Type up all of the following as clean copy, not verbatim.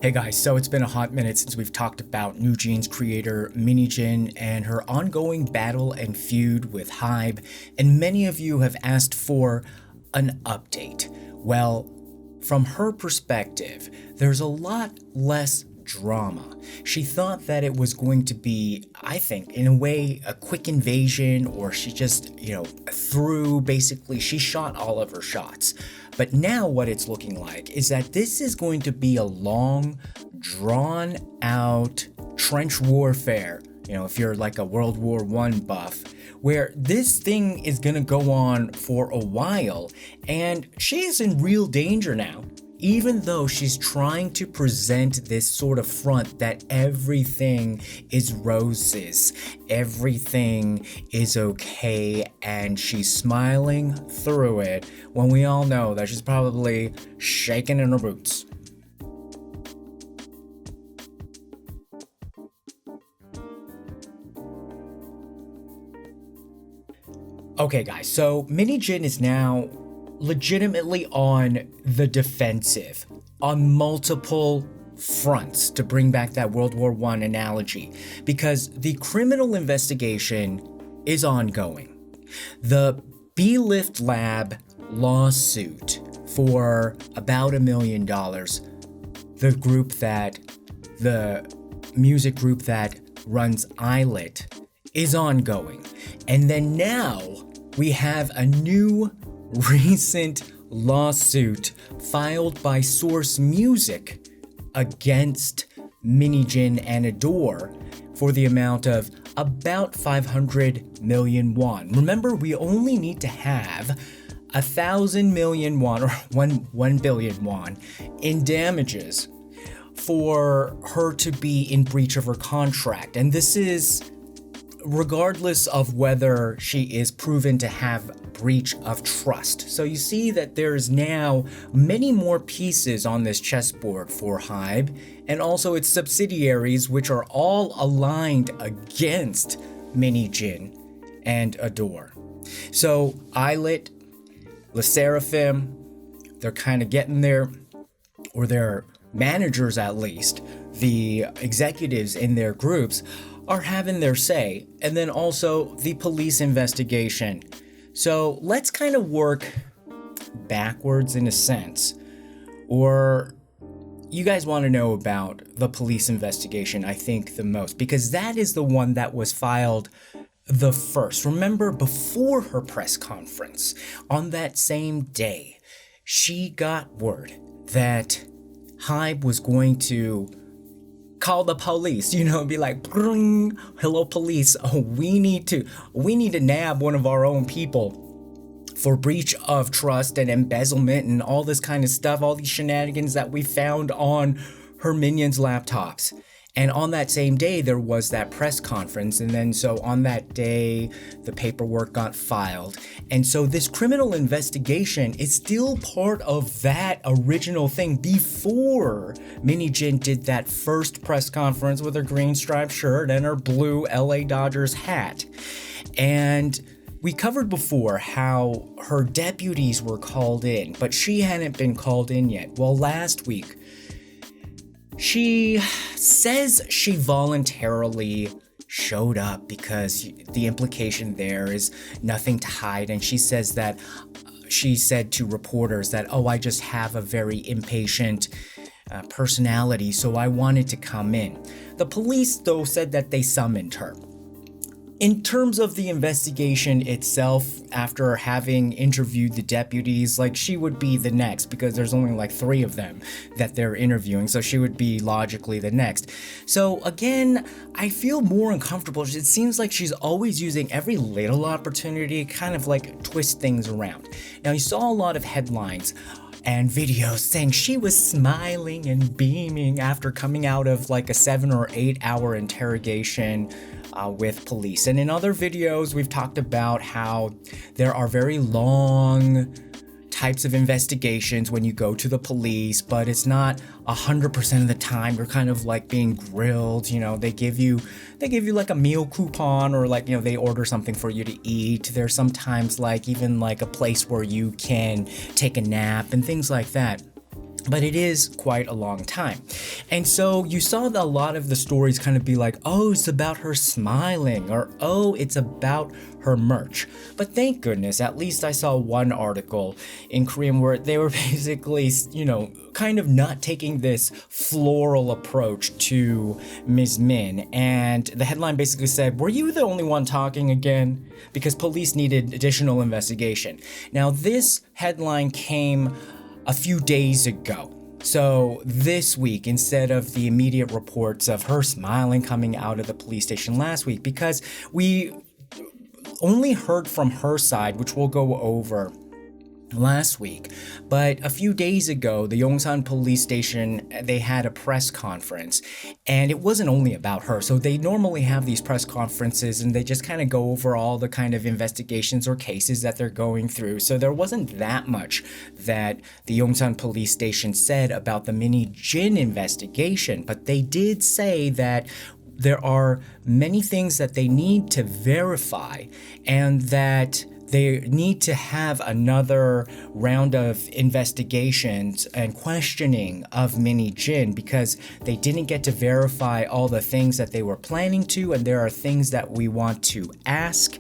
Hey guys, so it's been a hot minute since we've talked about New Jeans creator Min Hee-jin and her ongoing battle and feud with HYBE, and many of you have asked for an update. Well, from her perspective, there's a lot less drama. She thought that it was going to be, I think, in a way, a quick invasion, or she just, she shot all of her shots. But now what it's looking like is that this is going to be a long, drawn out trench warfare, if you're like a World War I buff, where this thing is going to go on for a while, and she is in real danger now. Even though she's trying to present this sort of front that everything is roses, everything is okay, and she's smiling through it, when we all know that she's probably shaking in her boots. Okay guys, so Min Hee-jin is now legitimately on the defensive on multiple fronts, to bring back that World War I analogy, because the criminal investigation is ongoing. The B-Lift Lab lawsuit for about $1 million, the music group that runs Islet, is ongoing. And then now we have a new recent lawsuit filed by Source Music against Min Hee-jin and Ador for the amount of about 500 million won. Remember, we only need to have 1,000 million won, or 1 billion won, in damages for her to be in breach of her contract. And this is regardless of whether she is proven to have breach of trust. So you see that there's now many more pieces on this chessboard for HYBE and also its subsidiaries, which are all aligned against Min Hee-jin and Ador. So Islet, Sserafim, they're kind of getting there, or their managers at least, the executives in their groups are having their say, and then also the police investigation. So let's kind of work backwards in a sense. Or you guys want to know about the police investigation, I think, the most, because that is the one that was filed the first. Remember, before her press conference, on that same day, she got word that HYBE was going to call the police, be like, hello police, we need to nab one of our own people for breach of trust and embezzlement and all this kind of stuff, all these shenanigans that we found on her minions' laptops. And on that same day, there was that press conference. And then so on that day, the paperwork got filed. And so this criminal investigation is still part of that original thing before Min Hee-jin did that first press conference with her green striped shirt and her blue LA Dodgers hat. And we covered before how her deputies were called in, but she hadn't been called in yet. Well, last week, she says she voluntarily showed up because the implication there is nothing to hide. And she says that she said to reporters that, I just have a very impatient personality, so I wanted to come in. The police, though, said that they summoned her. In terms of the investigation itself, after having interviewed the deputies, she would be the next, because there's only 3 of them that they're interviewing, so she would be logically the next. So again, I feel more uncomfortable. It seems like she's always using every little opportunity to kind of twist things around. Now, you saw a lot of headlines and videos saying she was smiling and beaming after coming out of a 7 or 8 hour interrogation with police. And in other videos, we've talked about how there are very long types of investigations when you go to the police, but it's not 100% of the time. You're kind of being grilled. They give you a meal coupon, or they order something for you to eat. There's sometimes even a place where you can take a nap and things like that. But it is quite a long time. And so you saw a lot of the stories kind of be like, oh, it's about her smiling, or oh, it's about her merch. But thank goodness, at least I saw one article in Korean where they were basically, kind of not taking this floral approach to Ms. Min. And the headline basically said, were you the only one talking again? Because police needed additional investigation. Now, this headline came a few days ago. So this week, instead of the immediate reports of her smiling coming out of the police station last week, because we only heard from her side, which we'll go over last week, but a few days ago, the Yongsan police station, they had a press conference, and it wasn't only about her. So they normally have these press conferences and they just kind of go over all the kind of investigations or cases that they're going through. So there wasn't that much that the Yongsan police station said about the Min Hee-jin investigation, but they did say that there are many things that they need to verify, and that they need to have another round of investigations and questioning of Min Hee-jin, because they didn't get to verify all the things that they were planning to, and there are things that we want to ask.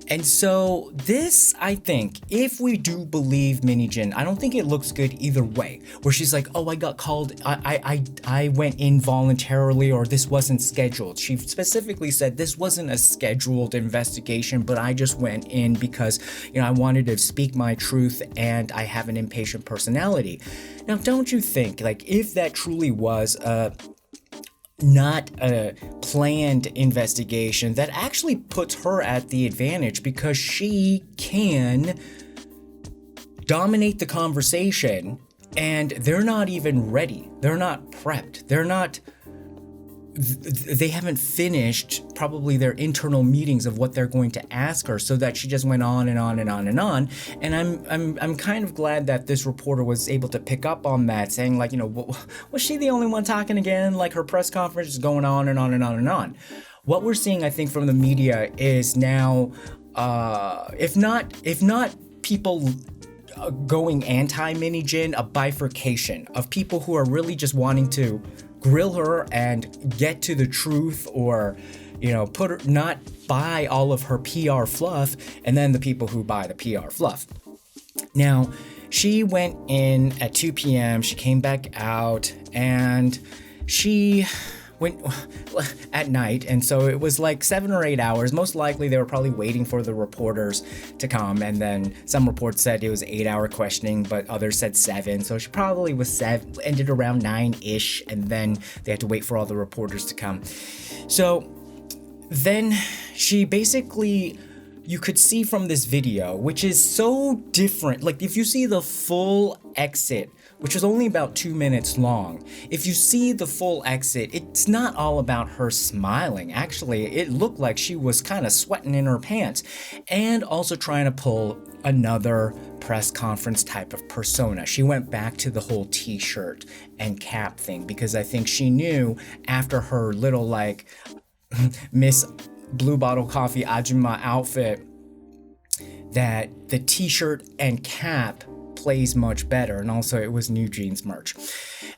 And so this, I think, if we do believe Min Hee-jin, I don't think it looks good either way, where she's like, oh, I got called, I went in voluntarily, or this wasn't scheduled. She specifically said this wasn't a scheduled investigation, but I just went in because, I wanted to speak my truth and I have an impatient personality. Now, don't you think, like, if that truly was not a planned investigation, that actually puts her at the advantage, because she can dominate the conversation and they're not even ready. They're not prepped. They haven't finished probably their internal meetings of what they're going to ask her, so that she just went on and on and on and on. And I'm kind of glad that this reporter was able to pick up on that, saying like, was she the only one talking again? Like, her press conference is going on and on and on and on. What we're seeing, I think, from the media is now, if not people going anti-Min Hee-jin, a bifurcation of people who are really just wanting to grill her and get to the truth, or put her, not buy all of her PR fluff, and then the people who buy the PR fluff. Now, she went in at 2 p.m. She came back out, and she went at night, and so it was like 7 or 8 hours. Most likely they were probably waiting for the reporters to come, and then some reports said it was 8-hour questioning, but others said 7. So she probably was ended around 9-ish, and then they had to wait for all the reporters to come. So then she basically, you could see from this video, which is so different. Like, if you see the full exit, which is only about 2 minutes long, if you see the full exit, it's not all about her smiling. Actually, it looked like she was kind of sweating in her pants, and also trying to pull another press conference type of persona. She went back to the whole t-shirt and cap thing, because I think she knew after her little like Miss Blue Bottle Coffee Ajumma outfit that the t-shirt and cap plays much better, and also it was New Jeans merch.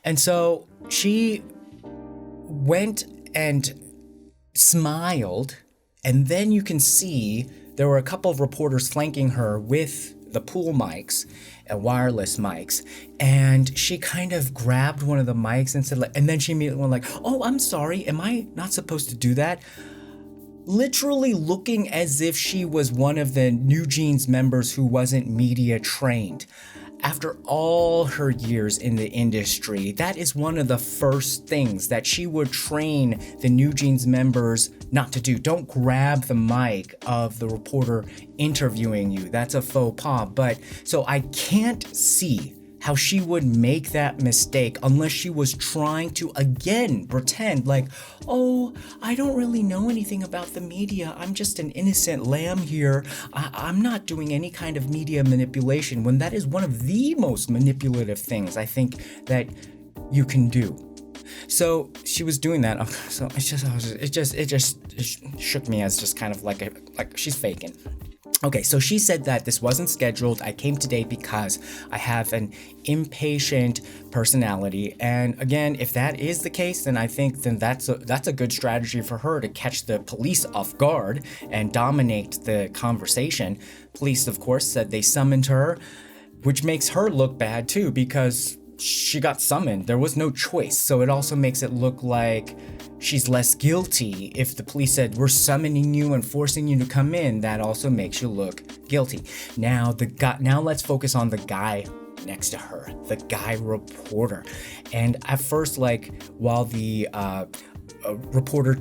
And so she went and smiled, and then you can see there were a couple of reporters flanking her with the pool mics and wireless mics, and she kind of grabbed one of the mics and said, like, and then she immediately went like, oh, I'm sorry, am I not supposed to do that? Literally looking as if she was one of the New Jeans members who wasn't media trained. After all her years in the industry, that is one of the first things that she would train the New Jeans members not to do. Don't grab the mic of the reporter interviewing you. That's a faux pas. But so I can't see how she would make that mistake unless she was trying to, again, pretend like, oh, I don't really know anything about the media. I'm just an innocent lamb here. I'm not doing any kind of media manipulation, when that is one of the most manipulative things I think that you can do. So she was doing that. So it just shook me as just kind of like she's faking. Okay, so she said that this wasn't scheduled. I came today because I have an impatient personality. And again, if that is the case, then I think that's a good strategy for her to catch the police off guard and dominate the conversation. Police, of course, said they summoned her, which makes her look bad too because she got summoned. There was no choice. So it also makes it look like she's less guilty. If the police said, we're summoning you and forcing you to come in, that also makes you look guilty. Now let's focus on the guy next to her, the guy reporter. And at first, while the reporter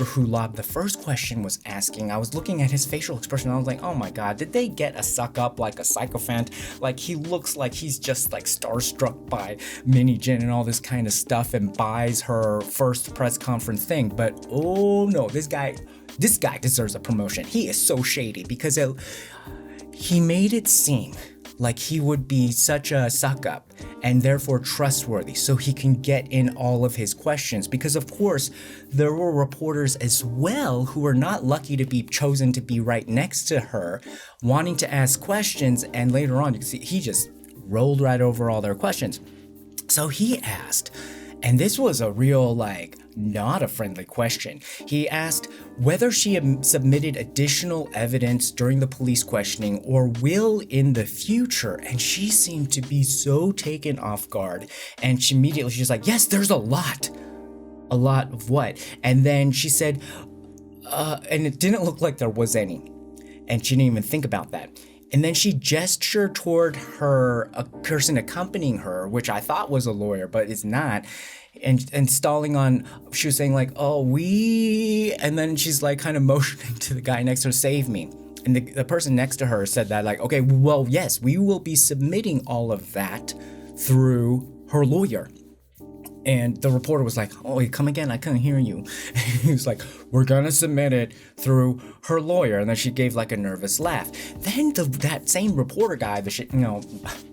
who lobbed the first question was asking, I was looking at his facial expression. I was like, oh my god, did they get a suck up like a sycophant? Like, he looks like he's just like starstruck by Min Hee-jin and all this kind of stuff and buys her first press conference thing. But oh no, this guy deserves a promotion. He is so shady because he made it seem like he would be such a suck up and therefore trustworthy so he can get in all of his questions, because of course there were reporters as well who were not lucky to be chosen to be right next to her wanting to ask questions, and later on you can see he just rolled right over all their questions. So he asked, and this was a real not a friendly question. He asked whether she had submitted additional evidence during the police questioning or will in the future. And she seemed to be so taken off guard. And she's like, yes, there's a lot. A lot of what? And then she said, and it didn't look like there was any. And she didn't even think about that. And then she gestured toward a person accompanying her, which I thought was a lawyer, but it's not. And stalling on, she was saying and then she's kind of motioning to the guy next to her, save me. And the person next to her said that okay, well, yes, we will be submitting all of that through her lawyer. And the reporter was like, oh, come again, I couldn't hear you. He was like, we're gonna submit it through her lawyer. And then she gave a nervous laugh. Then that same reporter guy,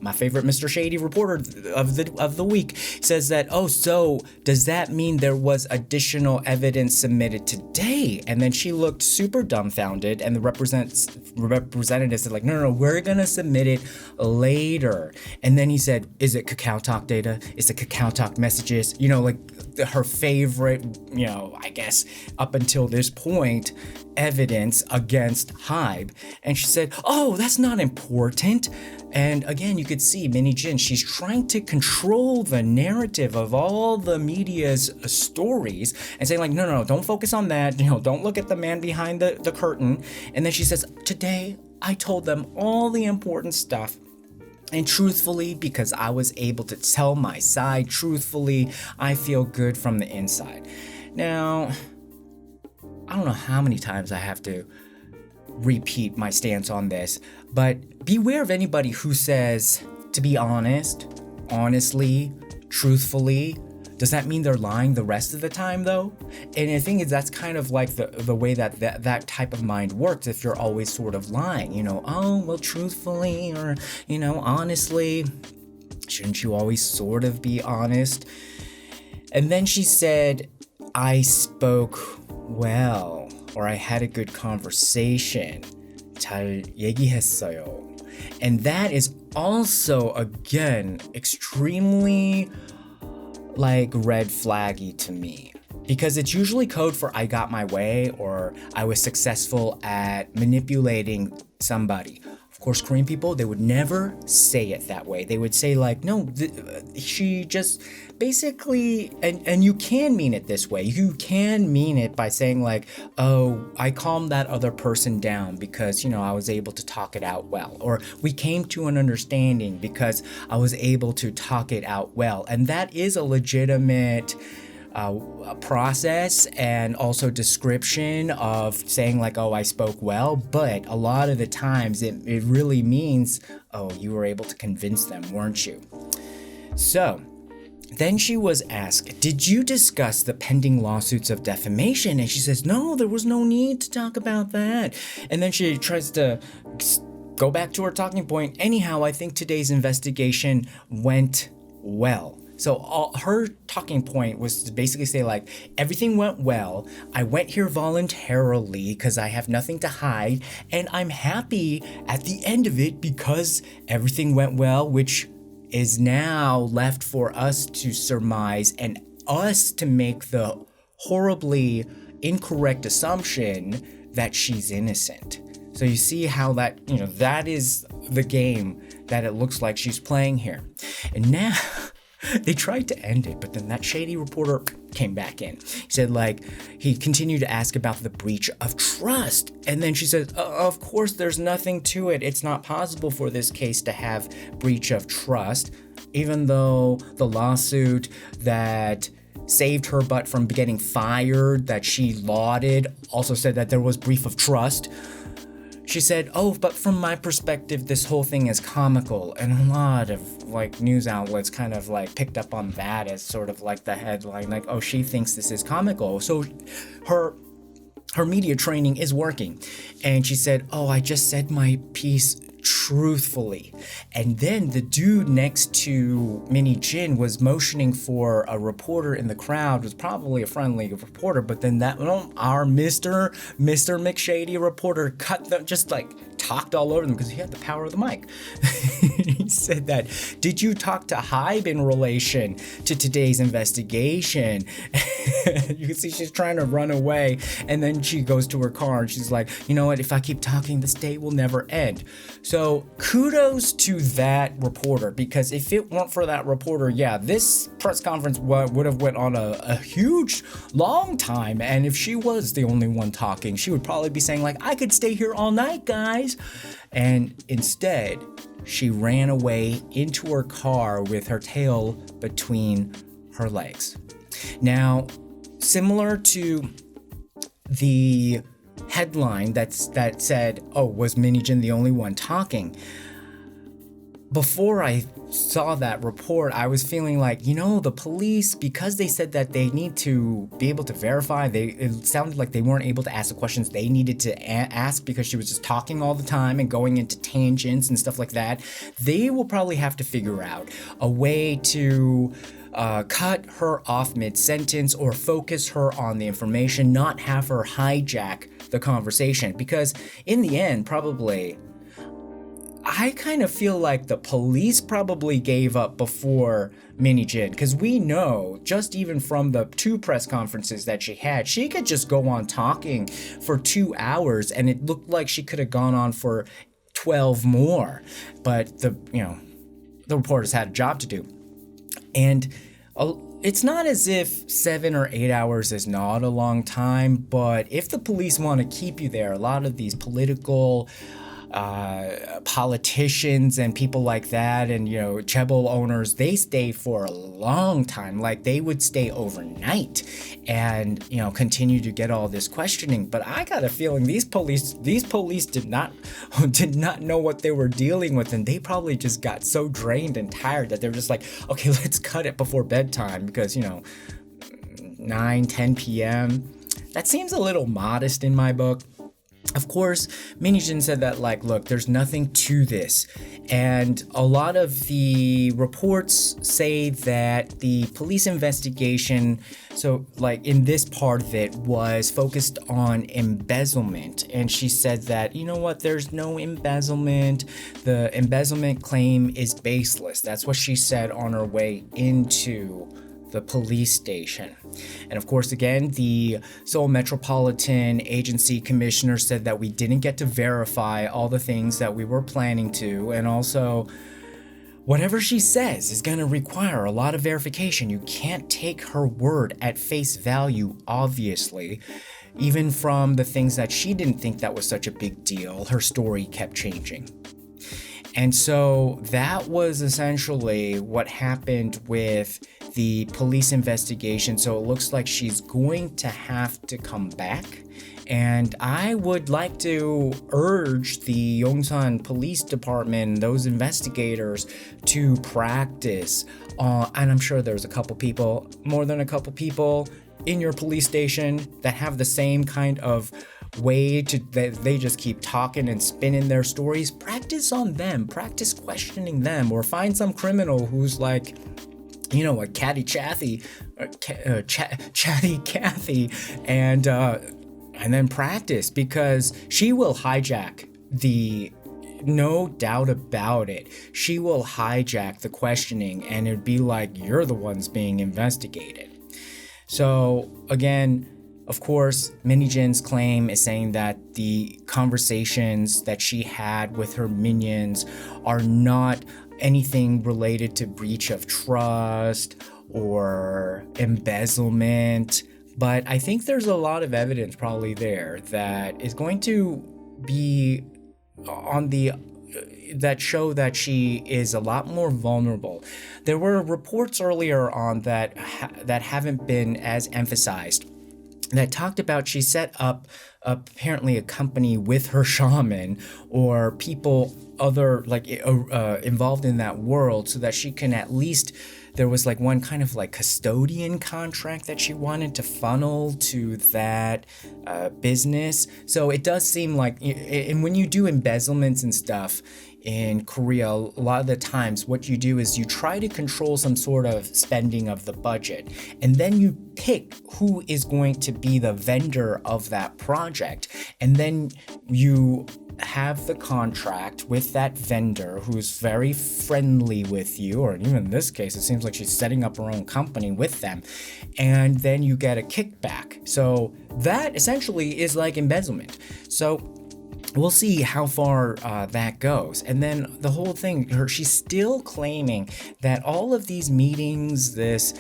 my favorite Mr. Shady reporter of the week, says that, oh, so does that mean there was additional evidence submitted today? And then she looked super dumbfounded, and the representative said no, we're gonna submit it later. And then he said, is it KakaoTalk data? Is it KakaoTalk messages? Her favorite, I guess up until this point, evidence against HYBE. And she said, oh, that's not important. And again, you could see Min Hee-jin, she's trying to control the narrative of all the media's stories and saying no, don't focus on that. Don't look at the man behind the curtain. And then she says, today I told them all the important stuff. And truthfully, because I was able to tell my side truthfully, I feel good from the inside. Now, I don't know how many times I have to repeat my stance on this, but beware of anybody who says, to be honest, honestly, truthfully. Does that mean they're lying the rest of the time, though? And the thing is, that's kind of the way that type of mind works. If you're always sort of lying, oh, well, truthfully, or, honestly, shouldn't you always sort of be honest? And then she said, I spoke well, or I had a good conversation. 잘 얘기했어요. And that is also, again, extremely red flaggy to me, because it's usually code for I got my way or I was successful at manipulating somebody. Of course, Korean people, they would never say it that way. They would say no, she just basically, and you can mean it this way. You can mean it by saying oh, I calmed that other person down because, I was able to talk it out well. Or we came to an understanding because I was able to talk it out well. And that is a legitimate process and also description of saying oh, I spoke well, but a lot of the times it really means, oh, you were able to convince them, weren't you? So then she was asked, did you discuss the pending lawsuits of defamation? And she says, no, there was no need to talk about that. And then she tries to go back to her talking point. Anyhow, I think today's investigation went well. So her talking point was to basically say like, everything went well. I went here voluntarily because I have nothing to hide. And I'm happy at the end of it because everything went well, which is now left for us to surmise and us to make the horribly incorrect assumption that she's innocent. So you see how that, that is the game that it looks like she's playing here. And now they tried to end it, but then that shady reporter came back in. He said, like, he continued to ask about the breach of trust. And then she said, of course, there's nothing to it. It's not possible for this case to have breach of trust, even though the lawsuit that saved her butt from getting fired, that she lauded, also said that there was breach of trust. She said, but from my perspective, this whole thing is comical. And a lot of like news outlets kind of like picked up on that as sort of like the headline, like, she thinks this is comical. So her media training is working. And she said, I just said my piece truthfully. And then the dude next to Min Hee-jin was motioning for a reporter in the crowd, was probably a friendly reporter, but then our Mr. McShady reporter cut them, just like talked all over them because he had the power of the mic. He said that, did you talk to HYBE in relation to today's investigation? You can see she's trying to run away, and then she goes to her car and she's like, you know what, if I keep talking, this day will never end. So kudos to that reporter, because if it weren't for that reporter, this press conference would have went on a huge long time. And if she was the only one talking, she would probably be saying like, I could stay here all night, guys. And instead, she ran away into her car with her tail between her legs. Now, similar to the headline that said, was Min Hee-jin the only one talking? Before I saw that report, I was feeling like, the police, because they said that they need to be able to verify, it sounded like they weren't able to ask the questions they needed to ask because she was just talking all the time and going into tangents and stuff like that. They will probably have to figure out a way to cut her off mid-sentence or focus her on the information, not have her hijack the conversation. Because in the end, probably, I kind of feel like the police probably gave up before Min Hee-jin, because we know, just even from the 2 press conferences that she had, she could just go on talking for 2 hours and it looked like she could have gone on for 12 more. But the reporters had a job to do. And it's not as if 7 or 8 hours is not a long time, but if the police want to keep you there, a lot of these political politicians and people like that, and chaebol owners, they stay for a long time. Like they would stay overnight and continue to get all this questioning. But I got a feeling these police did not know what they were dealing with, and they probably just got so drained and tired that they were just like, okay, let's cut it before bedtime, because 9-10 p.m. that seems a little modest in my book. Of course, Min Hee-jin said that, like, look, there's nothing to this. And a lot of the reports say that the police investigation, so like in this part of it, was focused on embezzlement. And she said that, there's no embezzlement. The embezzlement claim is baseless. That's what she said on her way into the police station. And of course, again, the Seoul Metropolitan Agency Commissioner said that we didn't get to verify all the things that we were planning to, and also whatever she says is going to require a lot of verification. You can't take her word at face value, obviously. Even from the things that she didn't think that was such a big deal, her story kept changing. And so that was essentially what happened with the police investigation. So it looks like she's going to have to come back. And I would like to urge the Yongsan Police Department, those investigators, to practice. And I'm sure there's more than a couple people in your police station that have the same kind of way that they just keep talking and spinning their stories. Practice on them, practice questioning them, or find some criminal who's like a chatty Cathy, and then practice, because she will hijack no doubt about it. She will hijack the questioning, and it'd be like you're the ones being investigated. So again, of course, Min Hee-jin's claim is saying that the conversations that she had with her minions are not anything related to breach of trust or embezzlement. But I think there's a lot of evidence probably there that is going to be that show that she is a lot more vulnerable. There were reports earlier on that haven't been as emphasized, that talked about she set up apparently a company with her shaman or people involved in that world, so that she can at least, there was like one kind of like custodian contract that she wanted to funnel to that business. So it does seem like, and when you do embezzlements and stuff in Korea, a lot of the times what you do is you try to control some sort of spending of the budget, and then you pick who is going to be the vendor of that project, and then you have the contract with that vendor who's very friendly with you, or even in this case, it seems like she's setting up her own company with them, and then you get a kickback. So that essentially is like embezzlement. So we'll see how far that goes. And then the whole thing, she's still claiming that all of these meetings, these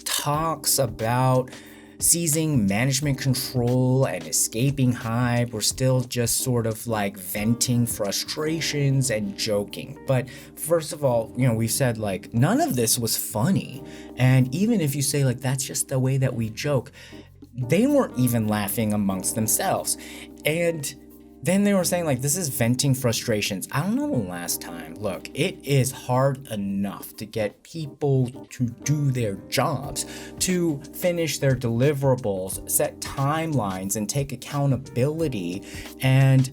talks about seizing management control and escaping HYBE were still just sort of like venting frustrations and joking. But first of all, we said like none of this was funny. And even if you say like that's just the way that we joke, they weren't even laughing amongst themselves. And then they were saying like this is venting frustrations. I don't know the last time. Look, it is hard enough to get people to do their jobs, to finish their deliverables, set timelines, and take accountability and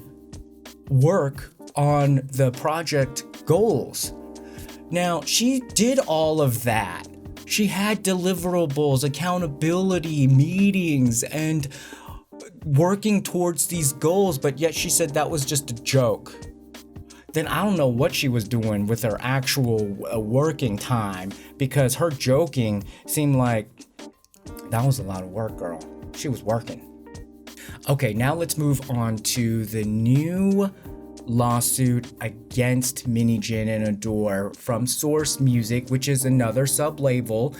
work on the project goals. Now, she did all of that. She had deliverables, accountability, meetings, and working towards these goals, but yet she said that was just a joke. Then I don't know what she was doing with her actual working time, because her joking seemed like that was a lot of work, girl. She was working. Okay, now let's move on to the new lawsuit against Min Hee-jin and Ador from Source Music, which is another sub-label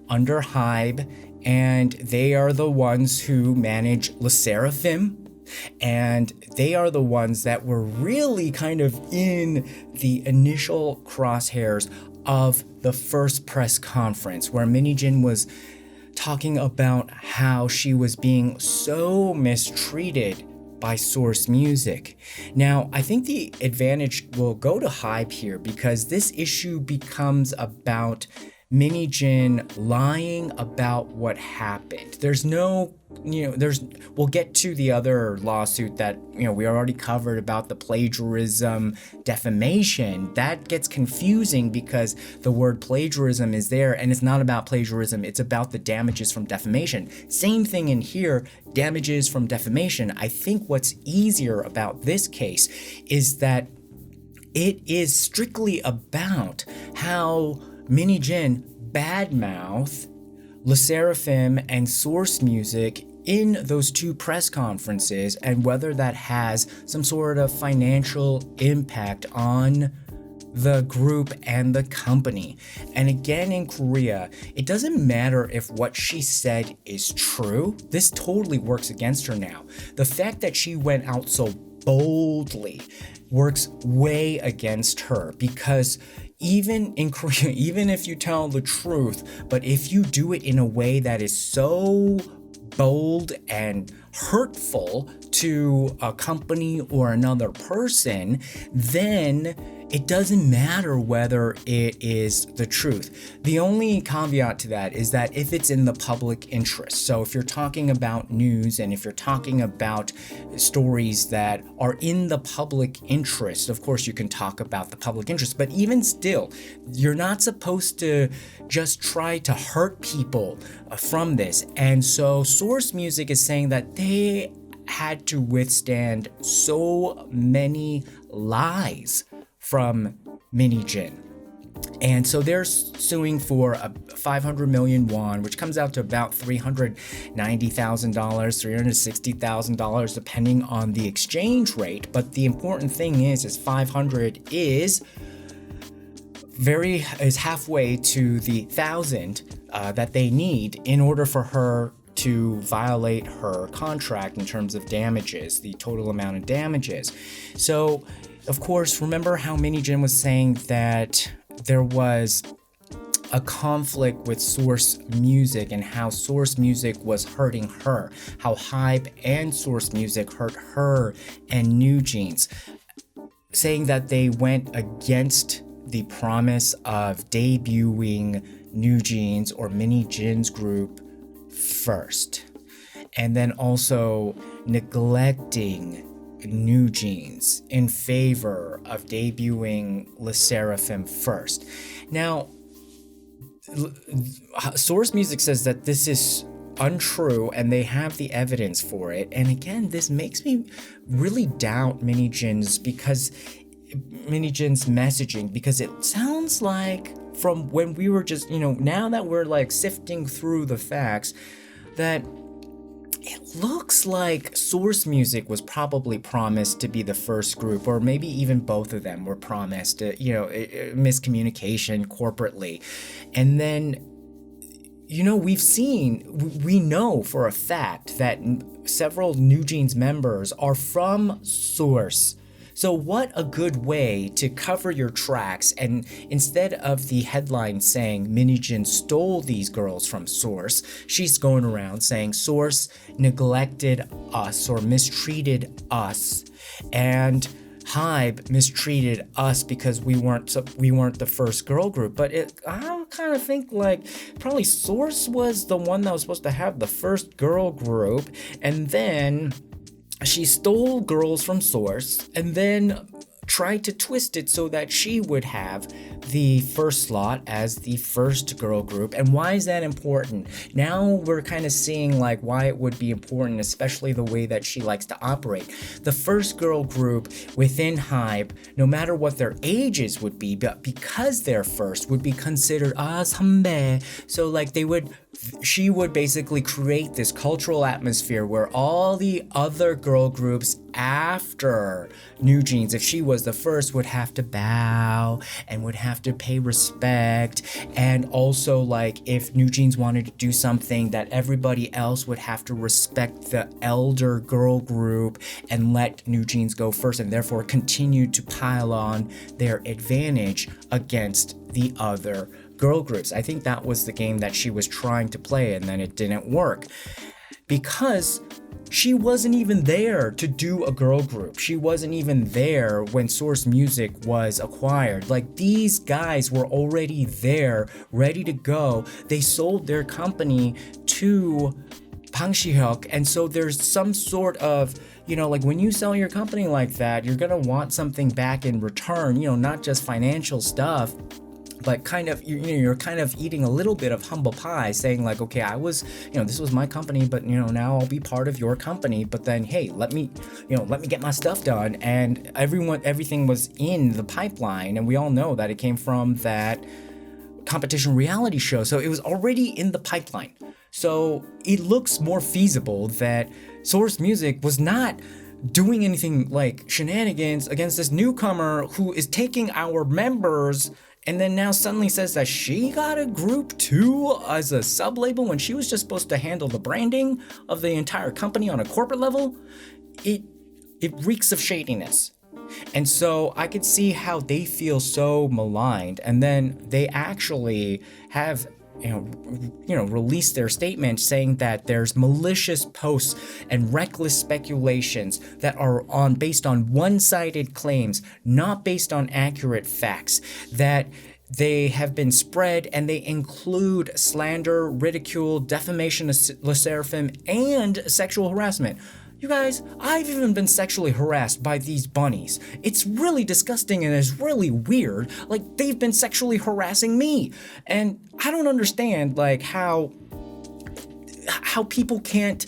under HYBE, and they are the ones who manage Sserafim, and they are the ones that were really kind of in the initial crosshairs of the first press conference, where Min Hee-jin was talking about how she was being so mistreated by Source Music. Now, I think the advantage will go to HYBE here, because this issue becomes about Min Hee-jin lying about what happened. We'll get to the other lawsuit that, we already covered about the plagiarism, defamation. That gets confusing because the word plagiarism is there, and it's not about plagiarism, it's about the damages from defamation. Same thing in here, damages from defamation. I think what's easier about this case is that it is strictly about how Min Hee-jin badmouth Sserafim and Source Music in those two press conferences, and whether that has some sort of financial impact on the group and the company. And again, in Korea, it doesn't matter if what she said is true. This totally works against her now. The fact that she went out so boldly works way against her, because even in Korea, even if you tell the truth, but if you do it in a way that is so bold and hurtful to a company or another person, then it doesn't matter whether it is the truth. The only caveat to that is that if it's in the public interest. So if you're talking about news and if you're talking about stories that are in the public interest, of course you can talk about the public interest. But even still, you're not supposed to just try to hurt people from this. And so Source Music is saying that they had to withstand so many lies from Min Hee-jin. And so they're suing for 500 million won, which comes out to about $390,000, $360,000, depending on the exchange rate. But the important thing is 500 is halfway to the 1,000 that they need in order for her to violate her contract in terms of damages, the total amount of damages. So, of course, remember how Min Hee-jin was saying that there was a conflict with Source Music and how Source Music was hurting her, how HYBE and Source Music hurt her and NewJeans, saying that they went against the promise of debuting NewJeans or Min Hee-jin's group first, and then also neglecting NewJeans in favor of debuting Sserafim first. Now, Source Music says that this is untrue and they have the evidence for it. And again, this makes me really doubt Min Hee-jin's messaging, because it sounds like from when we were just, now that we're like sifting through the facts, that it looks like Source Music was probably promised to be the first group, or maybe even both of them were promised, miscommunication corporately. And then, we know for a fact that several NewJeans members are from Source. So what a good way to cover your tracks, and instead of the headline saying Min Hee-jin stole these girls from Source, she's going around saying Source neglected us or mistreated us, and HYBE mistreated us because we weren't the first girl group. But I kind of think like probably Source was the one that was supposed to have the first girl group, and then she stole girls from Source and then tried to twist it so that she would have the first slot as the first girl group. And why is that important? Now we're kind of seeing like why it would be important, especially the way that she likes to operate. The first girl group within HYBE, no matter what their ages would be, but because they're first, would be considered 선배. So like she would basically create this cultural atmosphere where all the other girl groups after NewJeans, if she was the first, would have to bow and would have to pay respect. And also like if NewJeans wanted to do something, that everybody else would have to respect the elder girl group and let NewJeans go first, and therefore continue to pile on their advantage against the other girl groups. I think that was the game that she was trying to play, and then it didn't work because she wasn't even there to do a girl group. She wasn't even there when Source Music was acquired. Like, these guys were already there, ready to go. They sold their company to Bang Si-hyuk, and so there's some sort of, like when you sell your company like that, you're gonna want something back in return, not just financial stuff, but kind of, you're kind of eating a little bit of humble pie, saying like, okay, I was, this was my company, but now I'll be part of your company, but then, hey, let me get my stuff done. And everything was in the pipeline, and we all know that it came from that competition reality show, so it was already in the pipeline. So it looks more feasible that Source Music was not doing anything like shenanigans against this newcomer who is taking our members, and then now suddenly says that she got a group too as a sub-label when she was just supposed to handle the branding of the entire company on a corporate level. It reeks of shadiness. And so I could see how they feel so maligned, and then they actually have released their statement saying that there's malicious posts and reckless speculations that are based on one-sided claims, not based on accurate facts, that they have been spread, and they include slander, ridicule, defamation of Sserafim, and sexual harassment. You guys, I've even been sexually harassed by these bunnies. It's really disgusting and it's really weird. Like, they've been sexually harassing me. And I don't understand, like, how people can't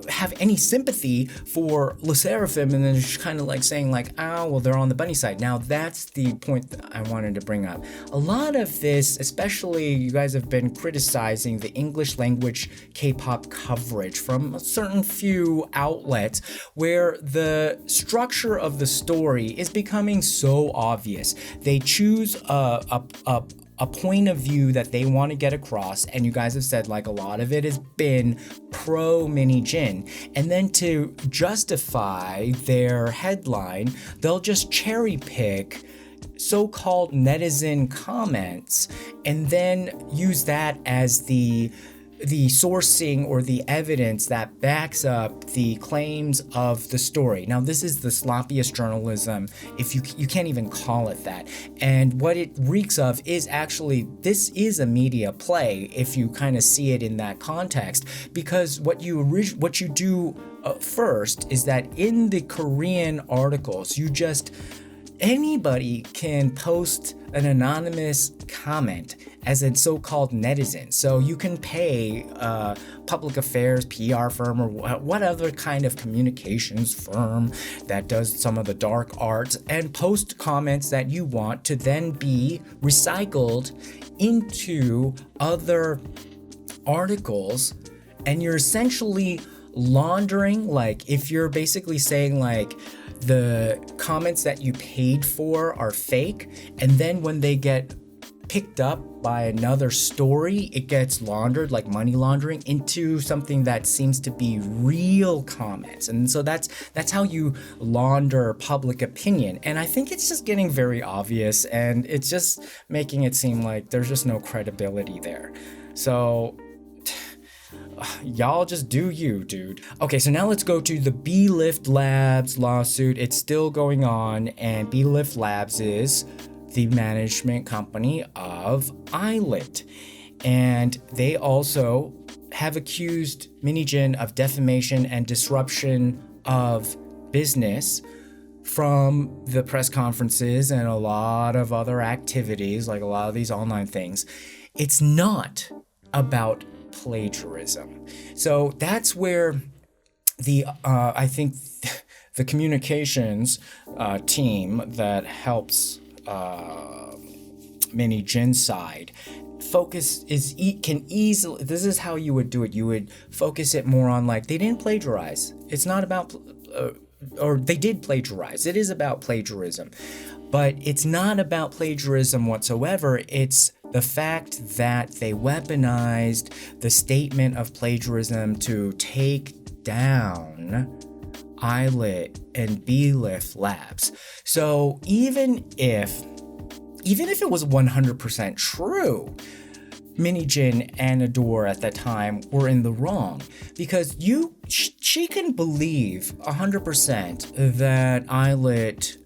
have any sympathy for Sserafim, and then just kind of like saying like, oh, well, they're on the bunny side. Now, that's the point that I wanted to bring up. A lot of this, especially you guys have been criticizing the English language K-pop coverage from a certain few outlets where the structure of the story is becoming so obvious. They choose a point of view that they want to get across, and you guys have said like a lot of it has been pro Min Hee-jin, and then to justify their headline, they'll just cherry pick so-called netizen comments and then use that as the sourcing or the evidence that backs up the claims of the story. Now, this is the sloppiest journalism, if you can't even call it that. And what it reeks of is actually, this is a media play if you kind of see it in that context, because what you do first is that in the Korean articles, anybody can post an anonymous comment as a so-called netizen. So you can pay a public affairs PR firm or what other kind of communications firm that does some of the dark arts and post comments that you want to then be recycled into other articles, and you're essentially laundering. Like, if you're basically saying like the comments that you paid for are fake, and then when they get picked up by another story, it gets laundered, like money laundering, into something that seems to be real comments. And so that's how you launder public opinion. And I think it's just getting very obvious, and it's just making it seem like there's just no credibility there. So y'all just do you, dude. Okay, so now let's go to the B-Lift Labs lawsuit. It's still going on, and B-Lift Labs is the management company of Islet. And they also have accused Min Hee-jin of defamation and disruption of business from the press conferences and a lot of other activities, like a lot of these online things. It's not about plagiarism. So that's where I think the communications team that helps Min Hee-jin's side can easily, this is how you would do it. You would focus it more on like, they didn't plagiarize. It's not about, or they did plagiarize. It is about plagiarism, but it's not about plagiarism whatsoever. It's the fact that they weaponized the statement of plagiarism to take down Islet and B-Lift Labs. So even if it was 100% true, Min Hee-jin and Ador at that time were in the wrong, because she can believe 100% that Islet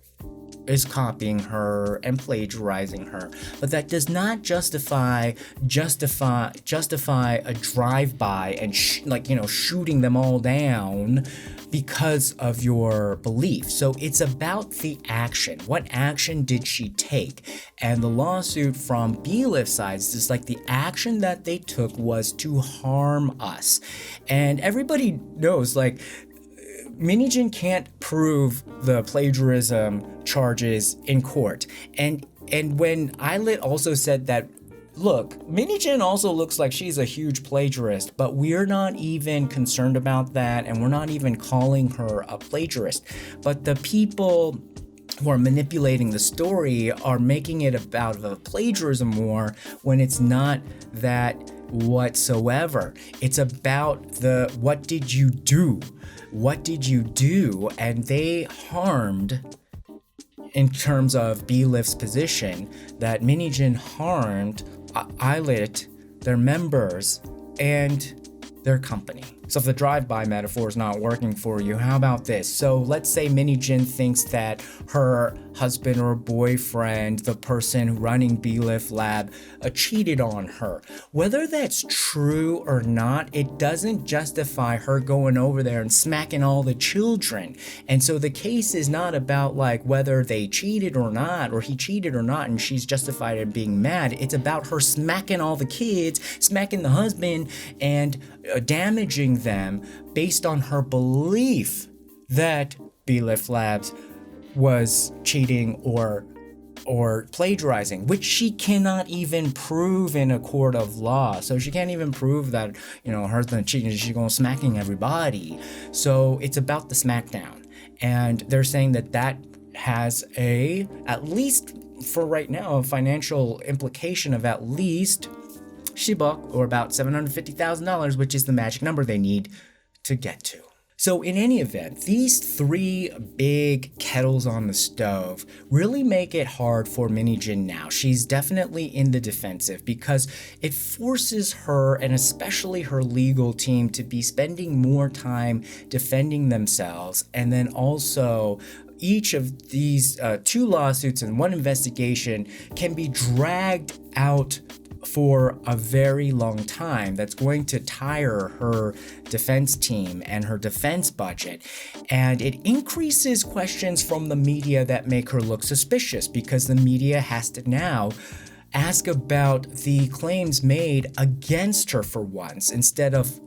is copying her and plagiarizing her, but that does not justify a drive-by and shooting them all down because of your belief. So it's about the action. What action did she take? And the lawsuit from B-Lift side is just like, the action that they took was to harm us. And everybody knows, like, Min Hee-jin can't prove the plagiarism charges in court. And when Islet also said that, look, Min Hee-jin also looks like she's a huge plagiarist, but we're not even concerned about that, and we're not even calling her a plagiarist. But the people who are manipulating the story are making it about a plagiarism war when it's not that whatsoever. It's about what did you do? What did you do? And they harmed, in terms of B-Lift's position, that Min Hee-jin harmed Islet their members, and their company. So if the drive-by metaphor is not working for you, how about this? So let's say Min Hee-jin thinks that her husband or boyfriend, the person running BLIF Lab, cheated on her. Whether that's true or not, it doesn't justify her going over there and smacking all the children. And so the case is not about like whether they cheated or not, or he cheated or not, and she's justified in being mad. It's about her smacking all the kids, smacking the husband, and damaging them based on her belief that BLIF Labs was cheating or plagiarizing, which she cannot even prove in a court of law. So she can't even prove that, her husband cheating, she's going smacking everybody. So it's about the smackdown. And they're saying that has at least for right now, a financial implication of at least HYBE, or about $750,000, which is the magic number they need to get to. So in any event, these three big kettles on the stove really make it hard for Min Hee-jin now. She's definitely in the defensive because it forces her, and especially her legal team, to be spending more time defending themselves. And then also, each of these two lawsuits and one investigation can be dragged out for a very long time. That's going to tire her defense team and her defense budget. And it increases questions from the media that make her look suspicious, because the media has to now ask about the claims made against her for once, instead of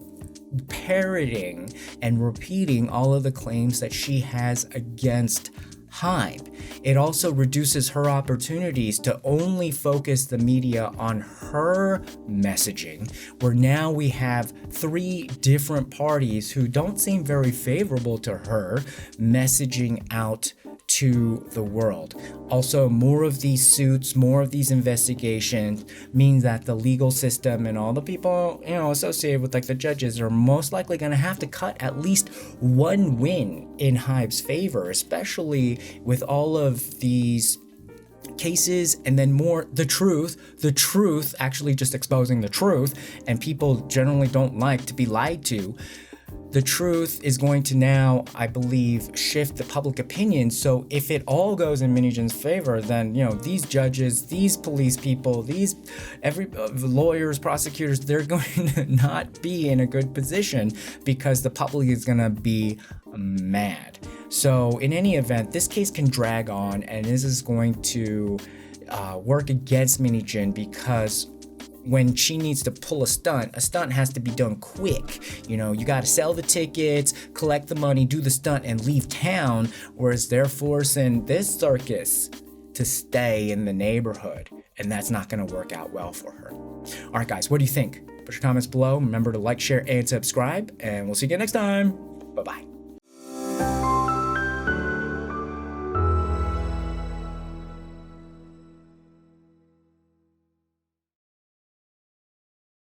parroting and repeating all of the claims that she has against HYBE. It also reduces her opportunities to only focus the media on her messaging, where now we have three different parties who don't seem very favorable to her messaging out to the world. Also, more of these suits, more of these investigations means that the legal system and all the people, associated with like the judges are most likely going to have to cut at least one win in HYBE's favor, especially with all of these cases, and then more the truth actually just exposing the truth, and people generally don't like to be lied to. The truth is going to now, I believe, shift the public opinion. So if it all goes in Min Hee-jin's favor, then, these judges, these police people, every lawyers, prosecutors, they're going to not be in a good position because the public is going to be mad. So in any event, this case can drag on, and this is going to work against Min Hee-jin, because when she needs to pull a stunt has to be done quick. You got to sell the tickets, collect the money, do the stunt, and leave town, whereas they're forcing this circus to stay in the neighborhood, and that's not going to work out well for her. All right, guys, what do you think? Put your comments below. Remember to like, share, and subscribe, and we'll see you again next time. Bye-bye.